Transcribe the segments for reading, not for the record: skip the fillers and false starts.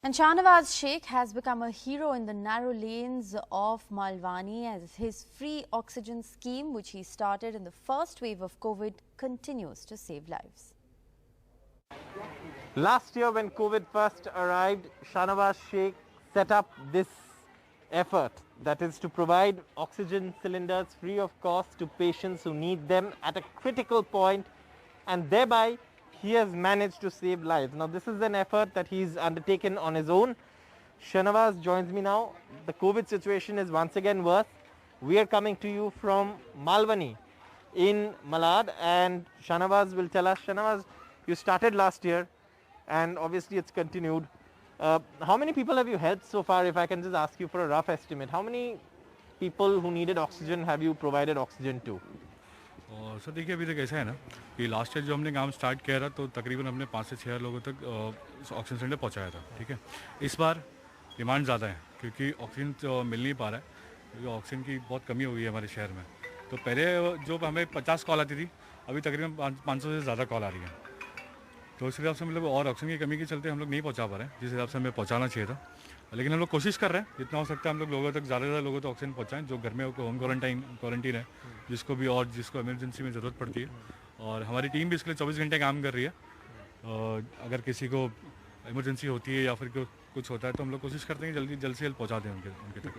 And Shahnawaz Sheikh has become a hero in the narrow lanes of Malwani as his free oxygen scheme, which he started in the first wave of COVID, continues to save lives. Last year when COVID first arrived, Shahnawaz Sheikh set up this effort, that is to provide oxygen cylinders free of cost to patients who need them at a critical point, and thereby he has managed to save lives. Now this is an effort that he's undertaken on his own. Shahnawaz joins me now. The COVID situation is once again worse. We are coming to you from Malwani in Malad, and Shahnawaz will tell us. Shahnawaz, you started last year and obviously it's continued. How many people have you helped so far? If I can just ask you for a rough estimate, how many people who needed oxygen have you provided oxygen to? Sir देखिए अभी तक ऐसा है ना कि last year जो हमने काम स्टार्ट किया था तो तकरीबन हमने 5 से 6 लोगों तक ऑक्सीजन सिलेंडर पहुंचाया था। ठीक है, इस बार डिमांड ज़्यादा है क्योंकि ऑक्सीजन तो मिल नहीं पा रहा है, क्योंकि ऑक्सीजन की बहुत कमी हो गई है हमारे शहर में। तो पहले जो हमें 50 कॉल आती थी, अभी तकरीबन 500 से ज़्यादा कॉल आ रही है। तो इस हिसाब से मतलब और ऑक्सीजन की कमी के चलते हम लोग नहीं पहुँचा पा रहे हैं जिस हिसाब से हमें पहुँचाना चाहिए था। लेकिन हम लोग कोशिश कर रहे हैं जितना हो सकता है हम लोग लोगों तक ज़्यादा से ज़्यादा लोगों तक ऑक्सीजन पहुँचाएं जो घर में होम क्वारंटीन है, जिसको भी और जिसको इमरजेंसी में ज़रूरत पड़ती है। और हमारी टीम भी इसके लिए 24 घंटे काम कर रही है। अगर किसी को इमरजेंसी होती है या फिर कुछ होता है तो हम लोग कोशिश करते हैं कि जल्द से जल्द पहुँचा दें उनके तक।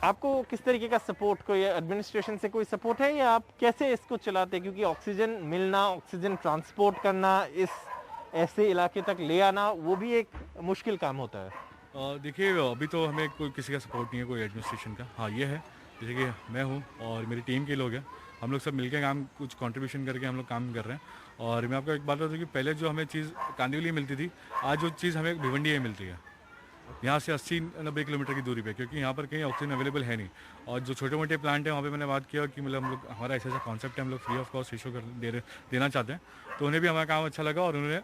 आपको किस तरीके का सपोर्ट, कोई एडमिनिस्ट्रेशन से कोई सपोर्ट है या आप कैसे इसको चलाते हैं? क्योंकि ऑक्सीजन मिलना, ऑक्सीजन ट्रांसपोर्ट करना, इस ऐसे इलाके तक ले आना, वो भी एक मुश्किल काम होता है। देखिए अभी तो हमें कोई किसी का सपोर्ट नहीं है, कोई एडमिनिस्ट्रेशन का। हाँ ये है, जैसे कि मैं हूँ और मेरी टीम के लोग हैं, हम लोग सब मिलकर काम कुछ कंट्रीब्यूशन करके हम लोग काम कर रहे हैं। और मैं आपको एक बात बता दूँ कि पहले जो हमें चीज़ कांदिवली मिलती थी, आज जो चीज़ हमें भिवंडी में मिलती है, यहाँ से 80-90 किलोमीटर की दूरी पे, क्योंकि यहाँ पर कहीं ऑक्सीजन अवेलेबल है नहीं। और जो छोटे मोटे प्लांट हैं वहाँ पे मैंने बात किया कि मतलब हम लोग हमारा ऐसा कॉन्सेप्ट है, हम लोग फ्री ऑफ कॉस्ट इशू देना चाहते हैं। तो उन्हें भी हमारा काम अच्छा लगा और उन्होंने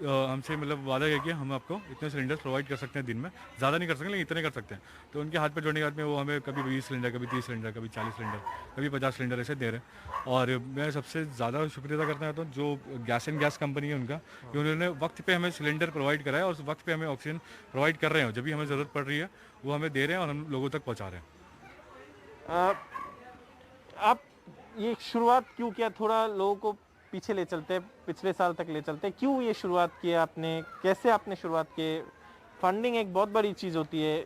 हमसे मतलब वादा किया कि हम आपको इतने सिलेंडर्स प्रोवाइड कर सकते हैं दिन में, ज़्यादा नहीं कर सकते लेकिन इतने कर सकते हैं। तो उनके हाथ पर जोड़ने के बाद में वो हमें कभी 20 सिलेंडर, कभी 30 सिलेंडर, कभी 40 सिलेंडर, कभी 50 सिलेंडर ऐसे दे रहे हैं। और मैं सबसे ज़्यादा शुक्रिया अदा करना चाहता हूँ जो गैस कंपनी है उनका, कि उन्होंने वक्त पे हमें सिलेंडर प्रोवाइड कराया और उस वक्त पे हमें ऑक्सीजन प्रोवाइड कर रहे हैं। जब भी हमें ज़रूरत पड़ रही है वो हमें दे रहे हैं और हम लोगों तक पहुँचा रहे हैं। आप ये शुरुआत क्यों किया? थोड़ा लोगों को पीछे ले चलते, पिछले साल तक ले चलते, क्यों ये शुरुआत किया आपने? कैसे आपने शुरुआत की? फंडिंग एक बहुत बड़ी चीज़ होती है,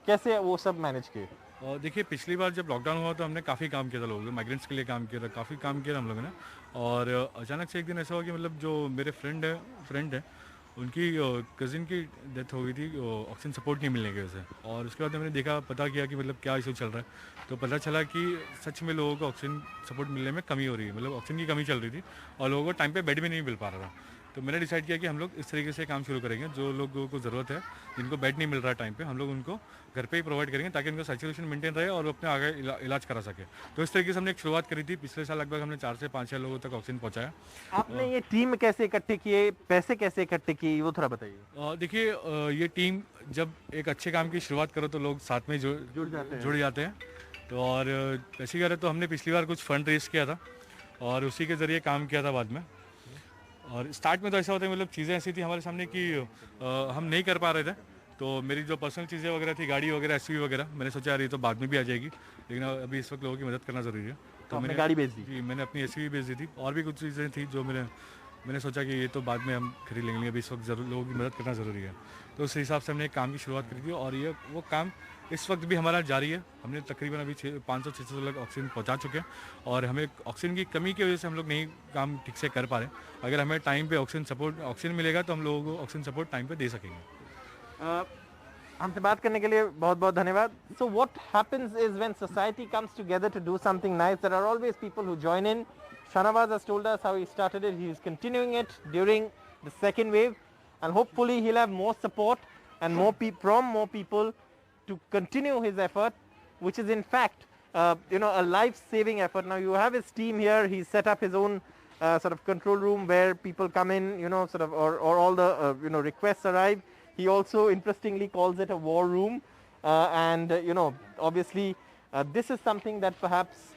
कैसे वो सब मैनेज किए? और देखिए पिछली बार जब लॉकडाउन हुआ तो हमने काफ़ी काम किया था, लोगों माइग्रेंट्स के लिए काम किया था, काफ़ी काम किया था हम लोगों ने। और अचानक से एक दिन ऐसा हुआ कि मतलब जो मेरे फ्रेंड है उनकी कज़िन की डेथ हो गई थी ऑक्सीजन सपोर्ट नहीं मिलने की वजह से। और उसके बाद मैंने देखा, पता किया कि मतलब क्या इशू चल रहा है। तो पता चला कि सच में लोगों को ऑक्सीजन सपोर्ट मिलने में कमी हो रही है, मतलब ऑक्सीजन की कमी चल रही थी और लोगों को टाइम पे बेड भी नहीं मिल पा रहा था। तो मैंने डिसाइड किया कि हम लोग इस तरीके से काम शुरू करेंगे, जो लोगों को ज़रूरत है, जिनको बेड नहीं मिल रहा है टाइम पे, हम लोग उनको घर पे ही प्रोवाइड करेंगे ताकि उनका सैचुरेशन मेंटेन रहे और वो अपने आगे इलाज करा सके। तो इस तरीके से हमने एक शुरुआत करी थी। पिछले साल लगभग हमने 4 से 5 लोगों तक ऑक्सीजन पहुँचाया। आपने ये टीम कैसे इकट्ठे किए, पैसे कैसे इकट्ठे किए, वो थोड़ा बताइए। देखिए ये टीम, जब एक अच्छे काम की शुरुआत करो तो लोग साथ में जुड़ जाते हैं। तो और ऐसे करें तो हमने पिछली बार कुछ फंड रेज किया था और उसी के ज़रिए काम किया था बाद में। और स्टार्ट में तो ऐसा होता है, मतलब चीज़ें ऐसी थी हमारे सामने कि हम नहीं कर पा रहे थे। तो मेरी जो पर्सनल चीज़ें वगैरह थी, गाड़ी वगैरह, एसयूवी वगैरह, मैंने सोचा यार ये तो बाद में भी आ जाएगी, लेकिन अभी इस वक्त लोगों की मदद करना ज़रूरी है। तो मैंने गाड़ी बेच दी जी, मैंने अपनी एसयूवी बेच दी थी। और भी कुछ चीज़ें थी जो मैंने सोचा कि ये तो बाद में हम खरीद लेंगे, अभी इस वक्त लोगों की मदद करना ज़रूरी है। तो उस हिसाब से हमने एक काम की शुरुआत करी थी और ये वो काम इस वक्त भी हमारा जारी है। हमने तकरीबन अभी 500-600 लोग ऑक्सीजन पहुंचा चुके हैं और हमें ऑक्सीजन की कमी की वजह से हम लोग नहीं काम ठीक से कर पा रहे। अगर हमें टाइम पे ऑक्सीजन मिलेगा तो हम लोगों को ऑक्सीजन सपोर्ट टाइम पे दे सकेंगे। हमसे बात करने के लिए बहुत बहुत धन्यवाद। So what happens is when society comes together to do something nice, there are always people who join in. Shahnawaz has told us how he started it. He is continuing it during the second wave, and hopefully he'll have more support and from more people to continue his effort, which is in fact a life-saving effort. Now you have his team here. He's set up his own sort of control room where people come in, or all the requests arrive. He also interestingly calls it a war room, and obviously this is something that perhaps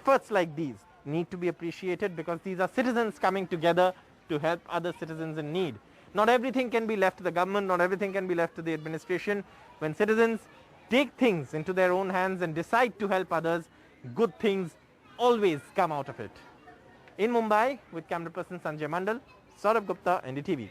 efforts like these need to be appreciated, because these are citizens coming together to help other citizens in need. Not everything can be left to the government, not everything can be left to the administration. When citizens take things into their own hands and decide to help others, good things always come out of it. In Mumbai, with camera person Sanjay Mandal, Saurabh Gupta, NDTV.